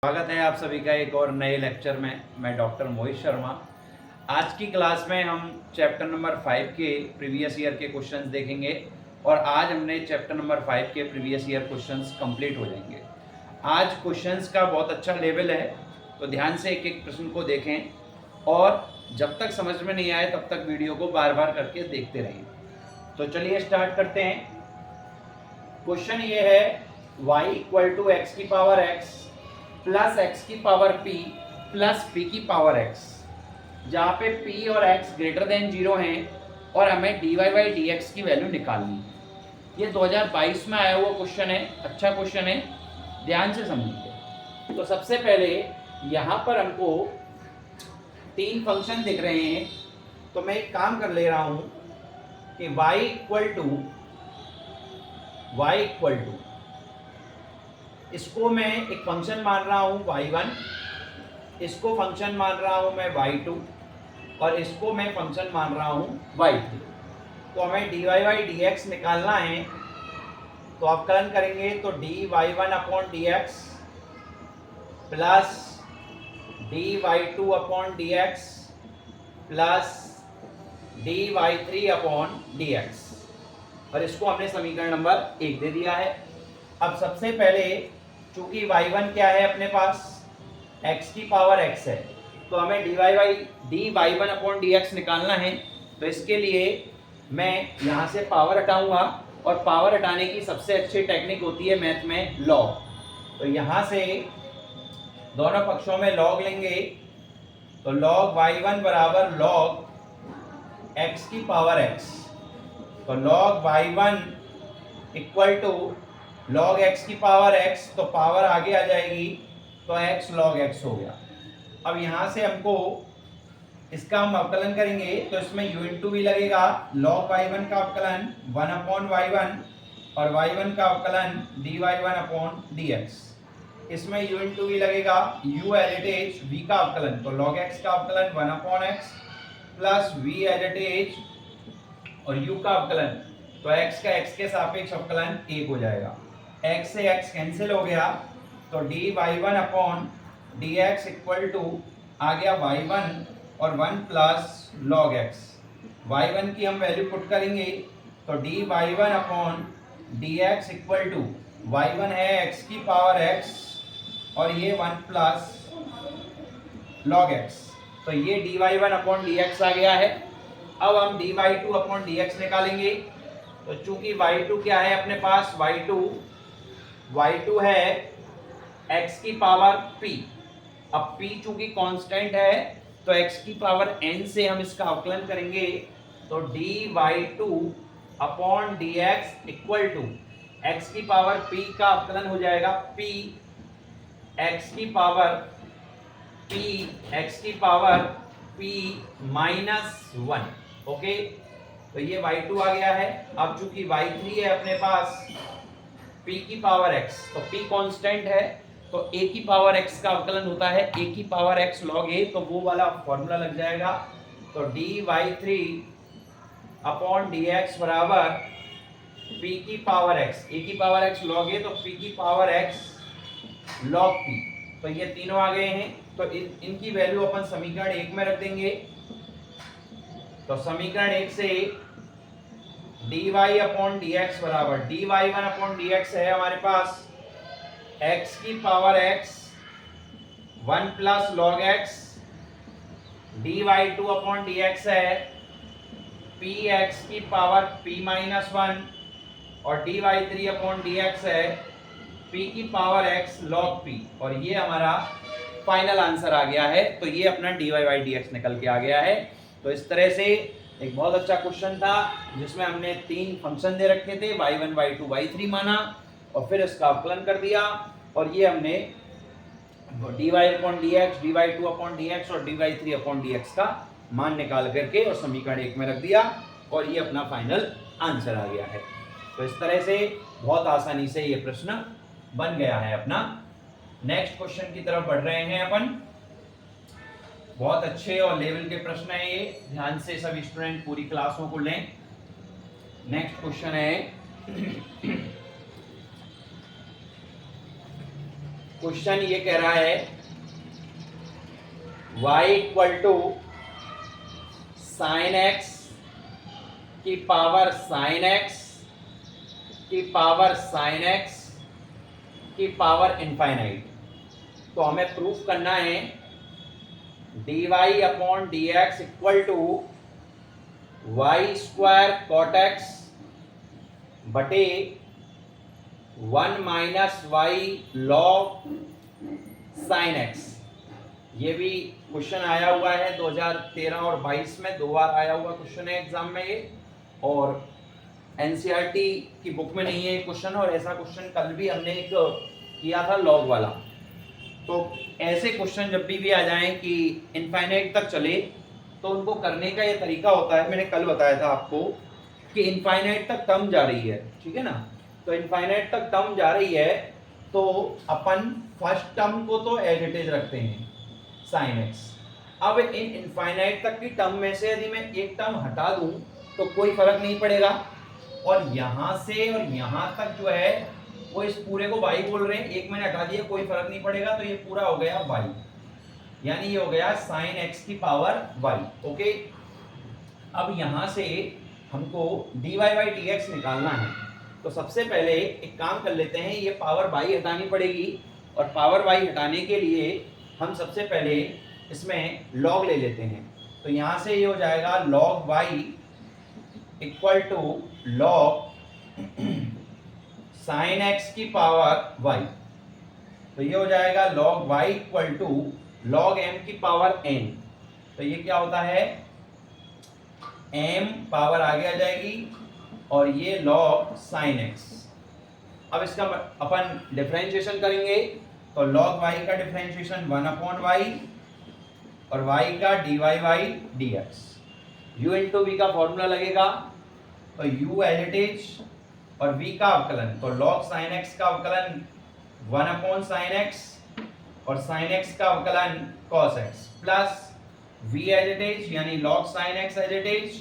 स्वागत है आप सभी का एक और नए लेक्चर में। मैं डॉक्टर मोहित शर्मा। आज की क्लास में हम चैप्टर नंबर 5 के प्रीवियस ईयर के क्वेश्चंस देखेंगे और आज हमने चैप्टर नंबर 5 के प्रीवियस ईयर क्वेश्चंस कंप्लीट हो जाएंगे। आज क्वेश्चंस का बहुत अच्छा लेवल है, तो ध्यान से एक एक प्रश्न को देखें और जब तक समझ में नहीं आए तब तक वीडियो को बार बार करके देखते रहें। तो चलिए स्टार्ट करते हैं। क्वेश्चन ये है y = x की पावर x प्लस x की पावर p प्लस p की पावर x, जहाँ पे p और x ग्रेटर देन 0 हैं और हमें dy बाई dx की वैल्यू निकालनी है। ये 2022 में आया हुआ क्वेश्चन है, अच्छा क्वेश्चन है, ध्यान से समझिए। तो सबसे पहले यहाँ पर हमको तीन फंक्शन दिख रहे हैं, तो मैं एक काम कर ले रहा हूँ कि y इक्वल टू इसको मैं एक फंक्शन मान रहा हूँ y1, इसको फंक्शन मान रहा हूँ मैं y2 और इसको मैं फंक्शन मान रहा हूँ y3। तो हमें dy बाई dx निकालना है, तो अवकलन करेंगे तो dy1/dx plus dy2/dx plus dy3/dx, और इसको हमने समीकरण नंबर 1 दे दिया है। अब सबसे पहले चूंकि y1 क्या है अपने पास, x की पावर x है, तो हमें dy1/dx निकालना है। तो इसके लिए मैं यहाँ से पावर हटाऊंगा और पावर हटाने की सबसे अच्छी टेक्निक होती है मैथ में लॉग। तो यहाँ से दोनों पक्षों में लॉग लेंगे, तो लॉग y1 बराबर लॉग x की पावर x, तो log y1 equal to log x की पावर x, तो पावर आगे आ जाएगी तो x log x हो गया। अब यहाँ से हमको इसका हम अवकलन करेंगे तो इसमें u इंटू भी लगेगा, log y1 का अवकलन 1/y1 और y1 का अवकलन dy1/dx, इसमें u इंटू भी लगेगा, u as it is v का अवकलन, तो log x का अवकलन 1/x plus v as it is और u का अवकलन, तो x का x के सापेक्ष अवकलन 1 हो जाएगा। x से x कैंसिल हो गया, तो dy1/dx इक्वल टू आ गया y1 और 1 प्लस log x। y1 की हम वैल्यू पुट करेंगे तो dy1/dx इक्वल टू y1 है x की पावर x और ये 1 प्लस log x, तो ये dy1/dx आ गया है। अब हम dy2/dx निकालेंगे, तो चूंकि y2 क्या है अपने पास, y2 है x की पावर p। अब p चूंकि कांस्टेंट है तो x की पावर n से हम इसका अवकलन करेंगे, तो dy2/dx इक्वल टू x की पावर p का अवकलन हो जाएगा p x की पावर p माइनस 1। ओके, तो ये y2 आ गया है। अब चूंकि y3 है अपने पास p की पावर x, तो p कांस्टेंट है तो a की पावर x का अवकलन होता है a की पावर x log a, तो वो वाला फॉर्मूला लग जाएगा। तो dy3/dx बराबर p की पावर x, a की पावर x log a, तो p की पावर x log p, तो ये तीनों आ गए हैं। तो इनकी वैल्यू अपन समीकरण 1 में रख देंगे, तो समीकरण 1 से dy/dx बराबर dy1/dx है हमारे पास x की power x 1 plus log x, dy2/dx है px की पावर p माइनस 1 और dy3/dx है p की पावर x log p, और ये हमारा फाइनल आंसर आ गया है। तो ये अपना dy/dx निकल के आ गया है। तो इस तरह से एक बहुत अच्छा क्वेश्चन था जिसमें हमने तीन फंक्शन दे रखे थे, y1 y2 y3 माना और फिर इसका अवकलन कर दिया, और ये हमने dy/dx dy2/dx और dy3/dx का मान निकाल करके और समीकरण 1 में रख दिया, और ये अपना फाइनल आंसर आ गया है। तो इस तरह से बहुत आसानी से ये प्रश्न बन गया है अपना। नेक्स्ट क्वेश्चन की तरफ बढ़ रहे हैं अपन। बहुत अच्छे और लेवल के प्रश्न है ये, ध्यान से सभी स्टूडेंट पूरी क्लासों को लें। नेक्स्ट क्वेश्चन है क्वेश्चन ये कह रहा है y equal to sine x की पावर साइन एक्स की पावर साइन एक्स की पावर इनफाइनाइट। तो हमें प्रूफ करना है dy upon d x equal to y square cot x बटे 1 minus y log sine x. ये भी क्वेश्चन आया हुआ है 2013 और 22 में, 2 बार आया हुआ क्वेश्चन है एग्जाम में ये, और एनसीईआरटी की बुक में नहीं है ये क्वेश्चन, और ऐसा क्वेश्चन कल भी हमने एक किया था लॉग वाला। तो ऐसे क्वेश्चन जब भी आ जाएं कि इनफाइनाइट तक चले तो उनको करने का ये तरीका होता है, मैंने कल बताया था आपको कि इनफाइनाइट तक टर्म जा रही है, ठीक है ना। तो इनफाइनाइट तक टर्म जा रही है तो अपन फर्स्ट टर्म को तो एज इट इज रखते हैं साइन एक्स। अब इन इनफाइनाइट तक की टर्म में से यदि मैं एक टर्म हटा दूं तो कोई फर्क नहीं पड़ेगा, और यहां से और यहां तक जो है वो इस पूरे को y बोल रहे हैं, एक मैंने हटा दिया कोई फर्क नहीं पड़ेगा, तो ये पूरा हो गया y, यानी ये हो गया साइन एक्स की पावर y। ओके, अब यहां से हमको dy बाई डी एक्स निकालना है, तो सबसे पहले एक काम कर लेते हैं, ये पावर y हटानी पड़ेगी, और पावर y हटाने के लिए हम सबसे पहले इसमें log ले लेते हैं। तो यहां से ये हो जाएगा log y equal to log sine x की पावर y। तो ये हो जाएगा log y equal to log m की पावर n। तो ये क्या होता है, m पावर आगे आ जाएगी और ये log साइन x। अब इसका अपन डिफरेंशिएशन करेंगे, तो log y का डिफरेंशिएशन 1 अपॉन y और y का dy by dx। u into v का फॉर्मूला लगेगा, तो u एज इट इज और v का अवकलन, तो log साइन x का अवकलन 1 अपॉन साइन x और साइन x का अवकलन cos x plus v as it is यानी log sine x as it is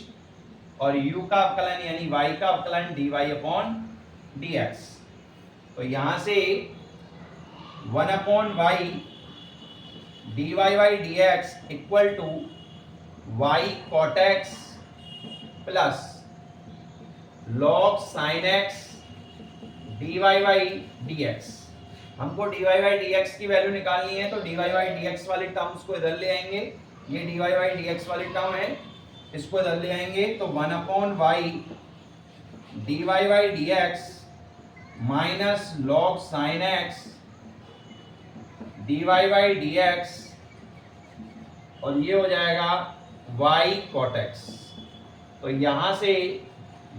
और u का अवकलन यानी y का अवकलन dy अपॉन dx। तो यहां से 1 upon y dy by dx equal to y cot x plus log sin x dy by dx। हमको dy बाई dx की वैल्यू निकालनी है, तो dy बाई dx वाले टर्म्स को इधर ले आएंगे, ये dy बाई dx वाली टर्म है, इसको इधर ले आएंगे, तो 1 upon y dy by dx minus log sin x dy by dx, और ये हो जाएगा y cot x। तो यहां से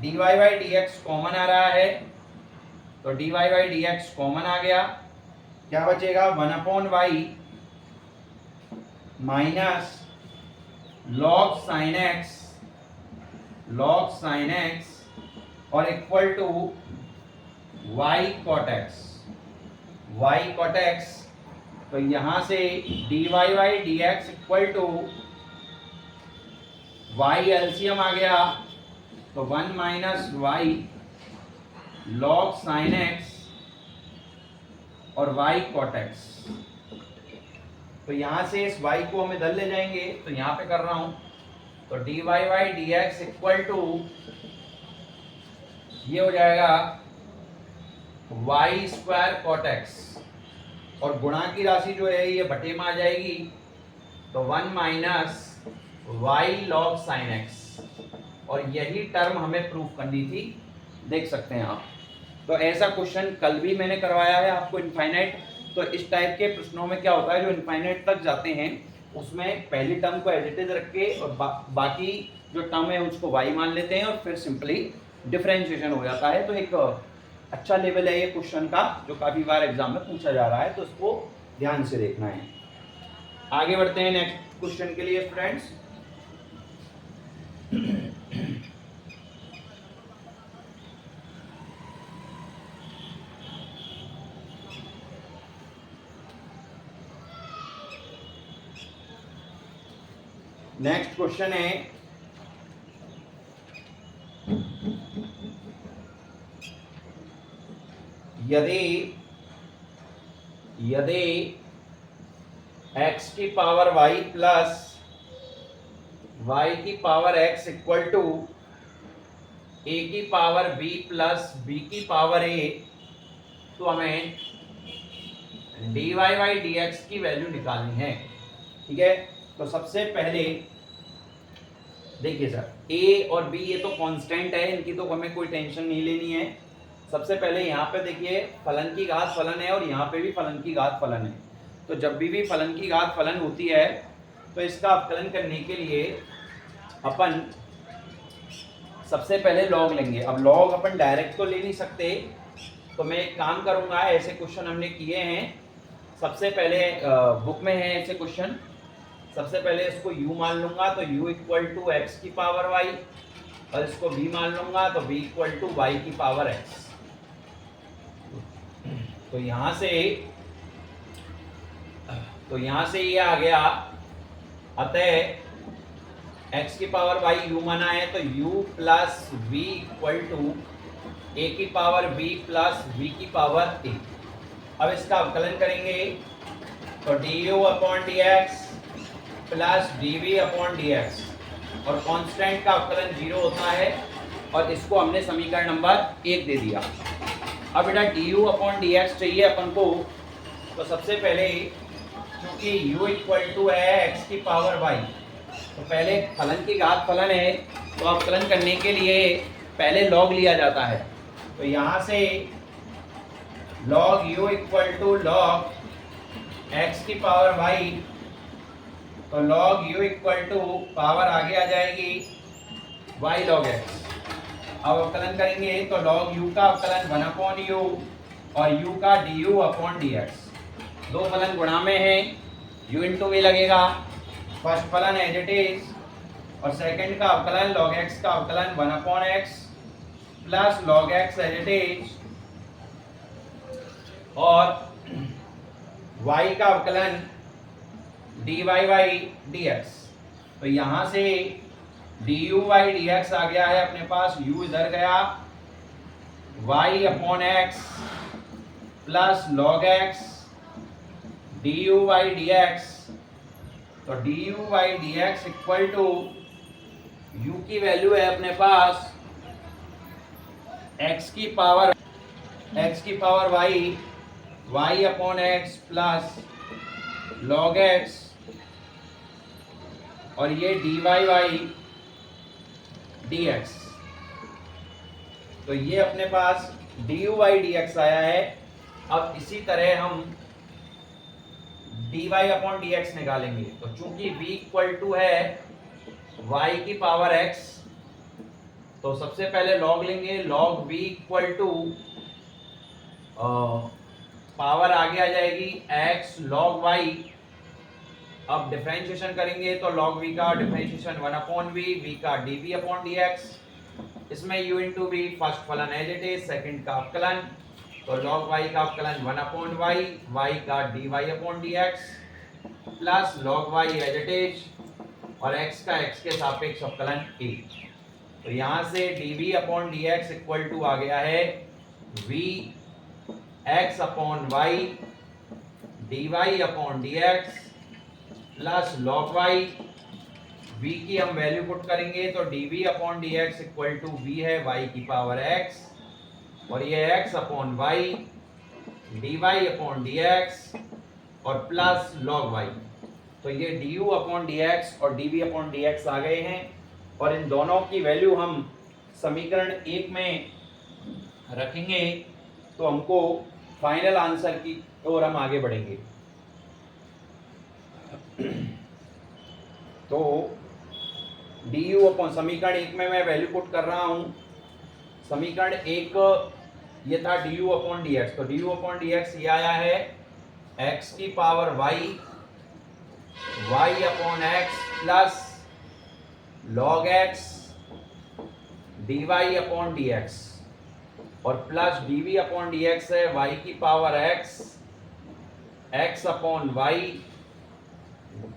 dy बाई dx कॉमन आ रहा है, तो dy बाई dx कॉमन आ गया, क्या बचेगा 1 upon y minus log sin x और equal to y cot x। तो यहां से dy by dx equal to y LCM आ गया, तो 1 minus y log sin x और y cot x। तो यहां से इस y को हम इधर ले जाएंगे, तो यहां पे कर रहा हूं, तो dy by dx equal to ये हो जाएगा y स्क्वायर cot x, और गुणा की राशि जो है ये बटे में आ जाएगी, तो 1 minus y log sin x, और यही टर्म हमें प्रूफ करनी थी, देख सकते हैं आप। तो ऐसा क्वेश्चन कल भी मैंने करवाया है आपको इनफाइनाइट। तो इस टाइप के प्रश्नों में क्या होता है, जो इनफाइनाइट तक जाते हैं उसमें पहली टर्म को एज इट इज रख के और बाकी जो टर्म है उसको y मान लेते हैं और फिर सिंपली डिफरेंशिएशन हो जाता है। तो एक अच्छा लेवल है ये क्वेश्चन का, जो काफ़ी बार एग्जाम में पूछा जा रहा है, तो उसको ध्यान से देखना है। आगे बढ़ते हैं नेक्स्ट क्वेश्चन के लिए स्टूडेंट्स। नेक्स्ट क्वेश्चन है यदि यदि x की पावर y प्लस y की power x equal to a की पावर b प्लस b की पावर a, तो हमें dy बाई dx की वैल्यू निकालनी है। ठीक है, तो सबसे पहले देखिए सर, a और b ये तो कांस्टेंट है, इनकी तो हमें कोई टेंशन नहीं लेनी है। सबसे पहले यहाँ पे देखिए फलन की घात फलन है और यहाँ पे भी फलन की घात फलन है। तो जब भी फलन की घात फलन होती है तो इसका अवकलन करने के लिए अपन सबसे पहले लॉग लेंगे। अब लॉग अपन डायरेक्ट तो ले नहीं सकते, तो मैं एक काम करूंगा, ऐसे क्वेश्चन हमने किए हैं, सबसे पहले बुक में है ऐसे क्वेश्चन। सबसे पहले इसको u मान लूंगा तो u इक्वल टू एक्स की पावर y, और इसको v मान लूंगा तो v इक्वल टू y की पावर x। तो यहां से ये आ गया, अतः x की पावर y u माना है तो u plus v equal to a की पावर b प्लस v की पावर a। अब इसका अवकलन करेंगे तो du upon dx plus dv upon dx, और कांस्टेंट का अवकलन 0 होता है, और इसको हमने समीकरण नंबर 1 दे दिया। अब बेटा du अपॉन dx चाहिए अपन को, तो सबसे पहले क्योंकि u इक्वल टू है x की पावर y, तो पहले फलन की घात फलन है, तो अवकलन करने के लिए पहले लॉग लिया जाता है। तो यहाँ से log u equal to log x की पावर y, तो log u equal to power आगे आ जाएगी y log x। अब अवकलन करेंगे तो log u का अवकलन 1 अपॉन u और u का du अपॉन dx। दो फलन गुणा में है, u इंटू v लगेगा, फर्स्ट फलन एज इट इज, और सेकंड का अवकलन log x का अवकलन 1 upon x plus log x as it is, और y का अवकलन dy बाई dx। तो यहां से du बाई dx आ गया है अपने पास, u इधर गया, y upon x plus log x du by dx। तो du by dx equal to u की वैल्यू है अपने पास x की power y upon x plus log x, और ये dy बाई dx। तो ये अपने पास du बाई dx आया है। अब इसी तरह हम dy अपॉन dx निकालेंगे। तो चूंकि v इक्वल टू है y की पावर x, तो सबसे पहले log लेंगे, log v equal to power आगे आ जाएगी x log y। अब डिफरेंशिएशन करेंगे तो log v का डिफरेंशिएशन 1 अपॉन v का dv अपॉन dx। इसमें u इंटू v फर्स्ट फलन एज इट इज, सेकंड का अवकलन, तो log y का अवकलन 1 अपॉन y का dy upon dx plus log y as it is, और x का x के सापेक्ष अवकलन a। तो यहाँ से dv upon dx equal to आ गया है v x upon y dy upon dx plus log y, v की हम वैल्यू पुट करेंगे तो dv upon dx equal to v है y की पावर x, और ये x upon y dy upon dx और प्लस log y। तो ये du अपॉन dx और dv अपॉन dx आ गए हैं, और इन दोनों की वैल्यू हम समीकरण 1 में रखेंगे तो हमको फाइनल आंसर की ओर हम आगे बढ़ेंगे। तो du अपॉन समीकरण 1 में मैं वैल्यू पुट कर रहा हूं। समीकरण 1 ये था du अपॉन dx, तो du अपॉन dx ये आया है x की power y upon x plus log x dy upon dx, और प्लस dv अपॉन dx है y की power x upon y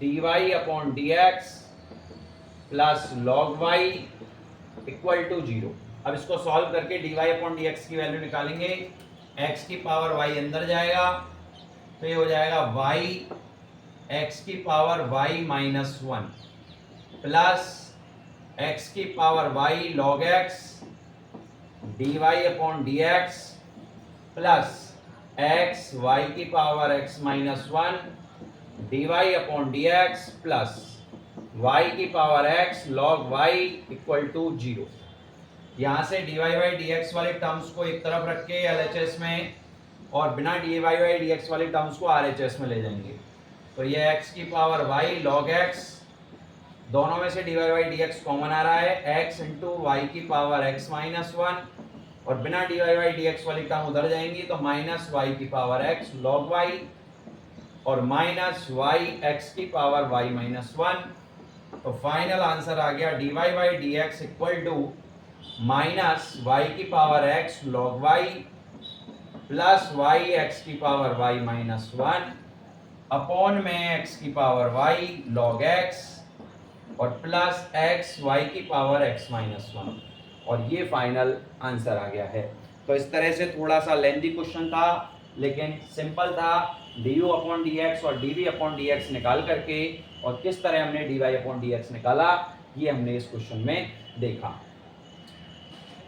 dy upon dx plus log y equal to 0। अब इसको solve करके dy अपॉन dx की value निकालेंगे। x की power y अंदर जाएगा, तो ये हो जाएगा वाई एक्स की power y minus one plus x की power y log x d y upon d x plus x y की power x minus one d y upon d x plus y की power x log y equal to zero. यहां से d y by d x वाले terms को एक तरफ रख के एलएचएस में और बिना d y by d x वाले टर्म्स को आरएचएस में ले जाएंगे। तो ये एक्स की पावर वाई लॉग एक्स, दोनों में से d y by d x common आ रहा है, एक्स इंटू वाई की पावर एक्स माइनस वन और बिना d y by d x वाली टर्म उधर जाएंगी तो माइनस वाई की पावर एक्स लॉग वाई और माइनस वाई एक्स की पावर वाई माइनस वन। तो फाइनल आंसर आ गया d y by d x equal to minus y की power x log y plus Y x की power y minus one upon में x की power y log x और plus x y की power x minus one. और ये final answer आ गया है। तो इस तरह से थोड़ा सा लेंथी क्वेश्चन था लेकिन सिंपल था। D u upon d x और d v upon d x निकाल करके और किस तरह हमने d y upon d x निकाला ये हमने इस क्वेश्चन में देखा।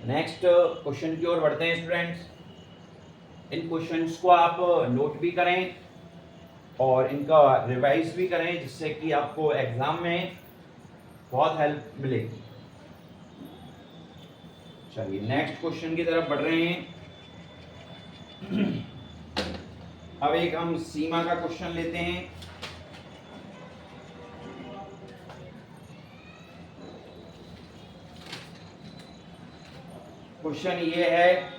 नेक्स्ट क्वेश्चन की ओर बढ़ते हैं स्टूडेंट्स। इन क्वेश्चंस को आप नोट भी करें और इनका रिवाइज भी करें जिससे कि आपको एग्जाम में बहुत हेल्प मिलेगी। चलिए नेक्स्ट क्वेश्चन की तरफ बढ़ रहे हैं। अब एक हम सीमा का क्वेश्चन लेते हैं। क्वेश्चन ये है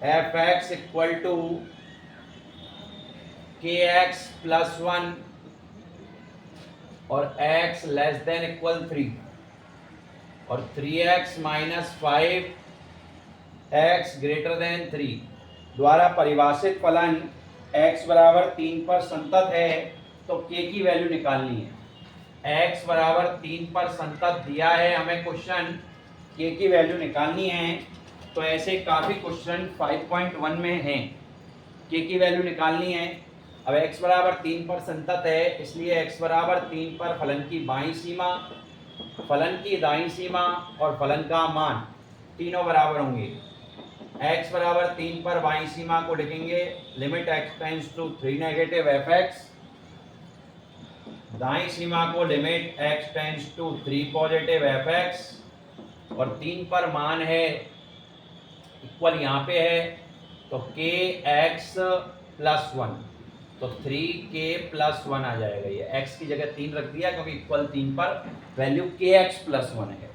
एफ एक्स इक्वल टू के एक्स प्लस वन और x लेस देन इक्वल 3 और 3x minus 5x greater than 3 द्वारा परिभाषित फलन x बराबर 3 पर संतत है तो k की वैल्यू निकालनी है। x बराबर 3 पर संतत दिया है हमें क्वेश्चन, k की वैल्यू निकालनी है। तो ऐसे काफ़ी क्वेश्चन 5.1 में हैं, k की वैल्यू निकालनी है। अब x बराबर 3 पर संतत है इसलिए x बराबर 3 पर फलन की बाईं सीमा, फलन की दाईं सीमा और फलन का मान तीनों बराबर होंगे। x बराबर 3 पर बाईं सीमा को लिखेंगे limit x tends to 3 negative f x, दाईं सीमा को limit x tends to 3 positive f x और 3 पर मान है इक्वल यहाँ पे है तो k x प्लस 1 तो 3k प्लस 1 आ जाएगा। ये x की जगह 3 रख दिया क्योंकि इक्वल 3 पर वैल्यू kx प्लस 1 है।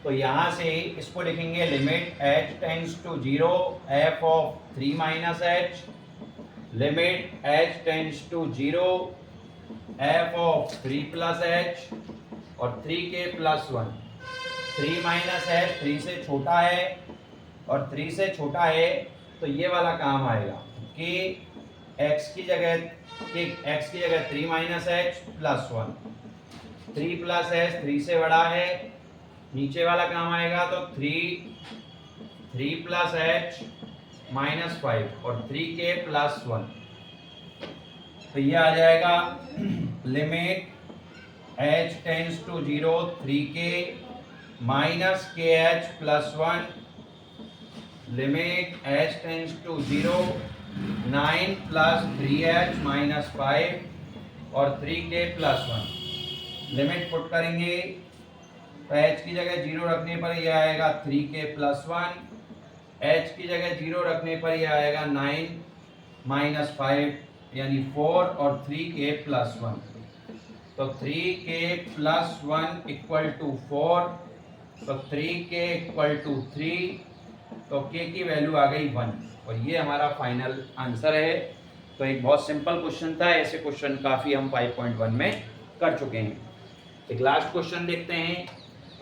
तो यहाँ से इसको लिखेंगे limit h tends to 0 f of 3 minus h, limit h tends to 0 f of 3 plus h और 3k प्लस 1। 3 माइनस h 3 से छोटा है और 3 से छोटा है तो ये वाला काम आएगा कि x की जगह 3 minus H plus 1, 3 plus H 3 से बड़ा है, नीचे वाला काम आएगा तो 3 प्लस एच माइनस 5 और 3k प्लस 1। तो ये आ जाएगा limit h tends to 0 3k minus k h plus 1, limit h tends to 0 9 plus 3h minus 5 और 3k प्लस 1। लिमिट पुट करेंगे तो h की जगह 0 रखने पर यह आएगा 3k प्लस 1, h की जगह 0 रखने पर यह आएगा 9 माइनस 5 यानी 4 और 3k प्लस 1। तो 3k प्लस 1 इक्वल टू 4 तो 3k इक्वल टू 3 तो k की वैल्यू आ गई 1 और ये हमारा फाइनल आंसर है। तो एक बहुत सिंपल क्वेश्चन था, ऐसे क्वेश्चन काफ़ी हम 5.1 में कर चुके हैं। एक लास्ट क्वेश्चन देखते हैं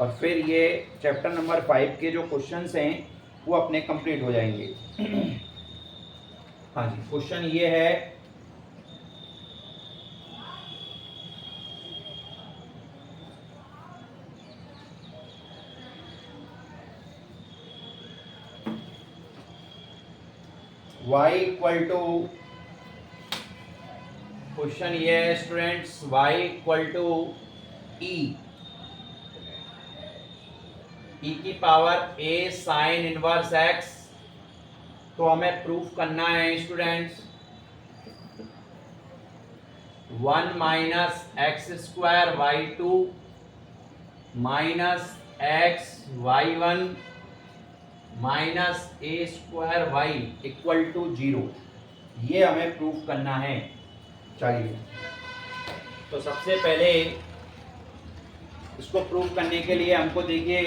और फिर ये चैप्टर नंबर 5 के जो क्वेश्चंस हैं वो अपने कंप्लीट हो जाएंगे। हाँ जी, क्वेश्चन ये है y इक्वल टू, क्वेश्चन ये है students, y equal to e की power a sine inverse x। तो हमें प्रूफ करना है students 1 minus x square y two minus x y one minus a square y equal to 0, ये हमें proof करना है। चलिए, तो सबसे पहले इसको प्रूफ करने के लिए हमको देखिए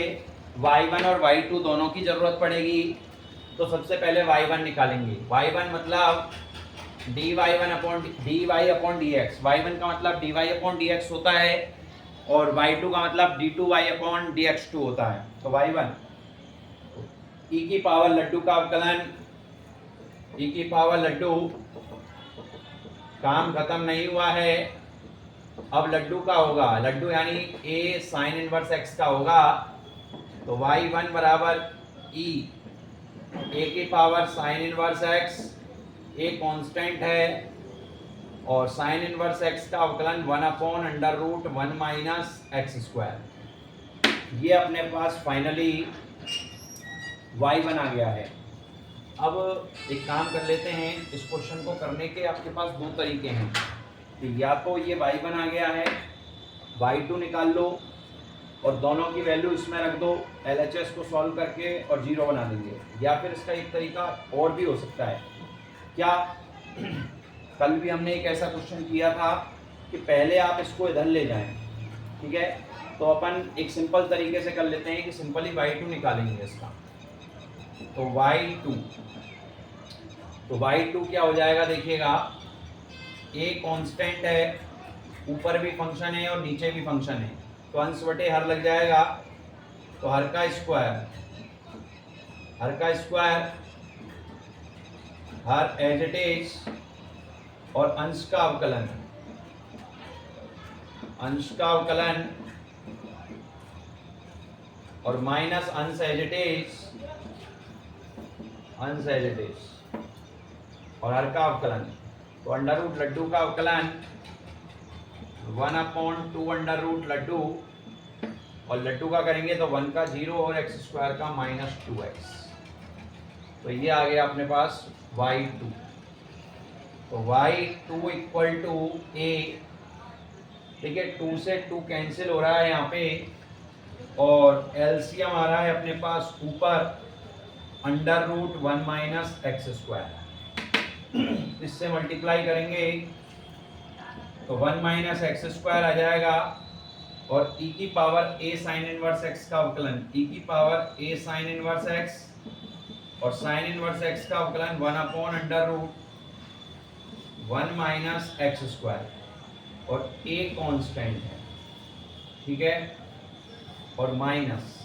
y1 और y2 दोनों की ज़रूरत पड़ेगी। तो सबसे पहले y1 निकालेंगे। y1 मतलब dy1 अपॉन dx, y1 का मतलब dy अपॉन dx होता है और y2 का मतलब d2y अपॉन dx2 होता है। तो y1 e की पावर लड्डू का अवकलन, e की पावर लड्डू, काम खत्म नहीं हुआ है, अब लड्डू का होगा, लड्डू यानी a साइन इनवर्स x का होगा। तो y1 बराबर e a की power sine inverse x, a constant है और साइन इनवर्स x का अवकलन 1 upon under root 1 minus x square. ये अपने पास फाइनली y1 आ गया है। अब एक काम कर लेते हैं, इस क्वेश्चन को करने के आपके पास दो तरीके हैं। तो या तो ये y1 आ गया है, y2 निकाल लो और दोनों की वैल्यू इसमें रख दो LHS को सॉल्व करके और 0 बना देंगे। या फिर इसका एक तरीका और भी हो सकता है। क्या कल भी हमने एक ऐसा क्वेश्चन किया था कि पहले आप इसको इधर ले जाएं, ठीक है? तो अपन एक सिंपल तरीके से कर लेते हैं कि सिंपली y2 निकालेंगे इसका। तो y2 क्या हो जाएगा देखिएगा, a कांस्टेंट है, ऊपर भी फंक्शन है और नीचे भी फंक्शन है, तो अंश बटे हर लग जाएगा। तो हर का स्क्वायर हर एज इट इज और अंश का अवकलन और माइनस अंश एज इट इज और हर का अवकलन। तो अंडर रूट लड्डू का अवकलन 1 अपॉन 2 अंडर रूट लड्डू, और लड्डू का करेंगे तो 1 का 0 और एक्स स्क्वायर का माइनस 2x। तो ये आ गया अपने पास y2। तो y2 इक्वल टू a, ठीक है, 2 से 2 कैंसिल हो रहा है यहाँ पे और एलसीएम आ रहा है अपने पास ऊपर under root 1 minus x square. इससे मल्टीप्लाई करेंगे तो 1 माइनस एक्स स्क्वायर आ जाएगा और e की power a sine inverse x का अवकलन, e की power a sine inverse x और साइन इनवर्स x का अवकलन 1 upon under root 1 minus x square और a कांस्टेंट है, ठीक है, और माइनस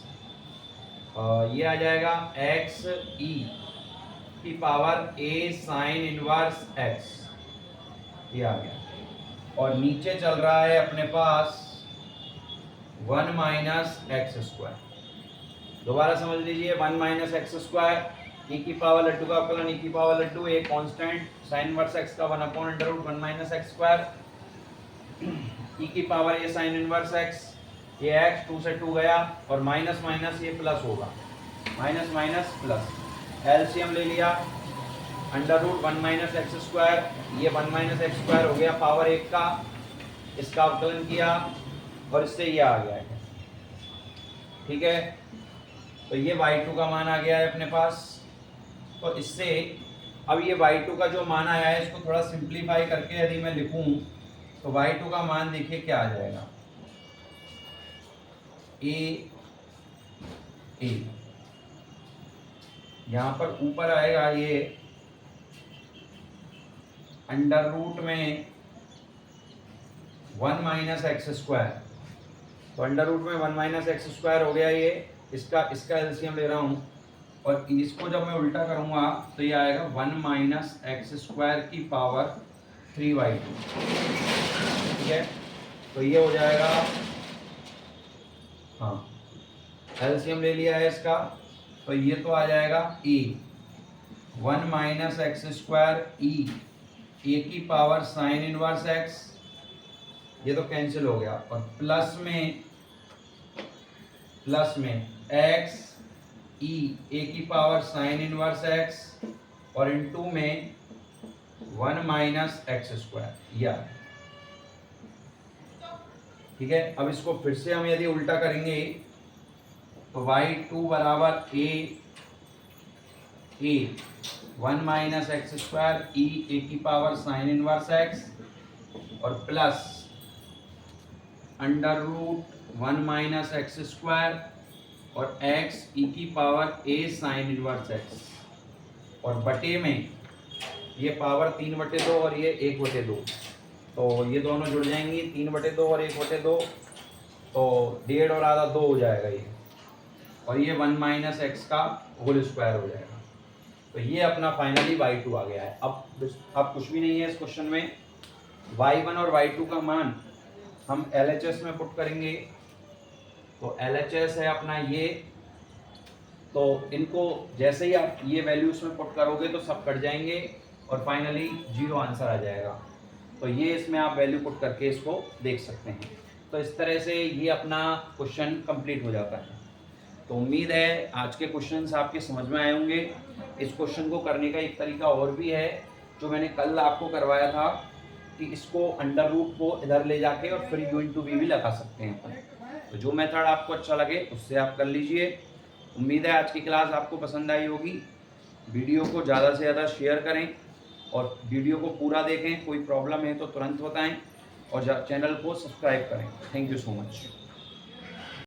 ये आ जाएगा x e की power a sine inverse x, ये आ गया। और नीचे चल रहा है अपने पास 1 माइनस एक्स स्क्वायर। दोबारा समझ लीजिए, 1 माइनस एक्स स्क्वायर, e की पावर लड्डू का अवकलन, e की पावर लड्डू, a constant, sine inverse x का 1 upon under root 1 minus x square, e की power a sine inverse x, ये x 2 से 2 गया और माइनस माइनस ये प्लस होगा, माइनस माइनस प्लस, एलसीएम ले लिया, under root 1 minus x square, ये 1 माइनस एक्स स्क्वायर हो गया पावर 1 का, इसका अवकलन किया और इससे ये आ गया है, ठीक है। तो ये y2 का मान आ गया है अपने पास। तो इससे अब ये y2 का जो मान आया है इसको थोड़ा सिंप्लीफाई करके यदि मैं लिखूं तो y2 का मान देखिए क्या आ जाएगा, a यहाँ पर ऊपर आएगा ये अंडर रूट में 1 माइनस एक्स स्क्वायर, तो अंडर रूट में 1 माइनस एक्स स्क्वायर हो गया ये, इसका एलसीएम ले रहा हूँ और इसको जब मैं उल्टा करूँगा तो ये आएगा 1 माइनस एक्स स्क्वायर की पावर 3y2, ठीक है। तो ये हो जाएगा, हाँ एलसीएम ले लिया है इसका, तो ये तो आ जाएगा a, 1 minus x square e a की पावर साइन इनवर्स एक्स, ये तो कैंसिल हो गया, और प्लस में एक्स ई ए की पावर साइन इनवर्स एक्स, और इनटू में 1 माइनस एक्स स्क्वायर, या ठीक है। अब इसको फिर से हम यदि उल्टा करेंगे तो y2 बराबर a 1 minus x square e a की पावर साइन इनवर्स एक्स, और plus under root 1 minus x square और एक्स ई की power a sine inverse x, और बटे में ये पावर 3/2 और ये 1/2, तो ये दोनों जुड़ जाएंगी, 3/2 और 1/2, तो 1.5 और आधा 2 हो जाएगा ये, और ये 1 माइनस एक्स का होल स्क्वायर हो जाएगा। तो ये अपना फाइनली y2 आ गया है। अब कुछ भी नहीं है इस क्वेश्चन में, y1 और y2 का मान हम LHS में पुट करेंगे, तो LHS है अपना ये, तो इनको जैसे ही आप ये वैल्यूज में पुट करोगे तो सब कट जाएंगे और फाइनली 0 आंसर आ जाएगा। तो ये इसमें आप वैल्यू पुट करके इसको देख सकते हैं। तो इस तरह से ये अपना क्वेश्चन कंप्लीट हो जाता है। तो उम्मीद है आज के क्वेश्चंस आपके समझ में आए होंगे। इस क्वेश्चन को करने का एक तरीका और भी है जो मैंने कल आपको करवाया था, कि इसको अंडर रूट को इधर ले जाके और फिर u इंटू वी भी लगा सकते हैं अपन। तो जो मेथड आपको अच्छा लगे उससे आप कर लीजिए। उम्मीद है आज की क्लास आपको पसंद आई होगी। वीडियो को ज़्यादा से ज़्यादा शेयर करें और वीडियो को पूरा देखें। कोई प्रॉब्लम है तो तुरंत बताएं और चैनल को सब्सक्राइब करें। Thank you so much.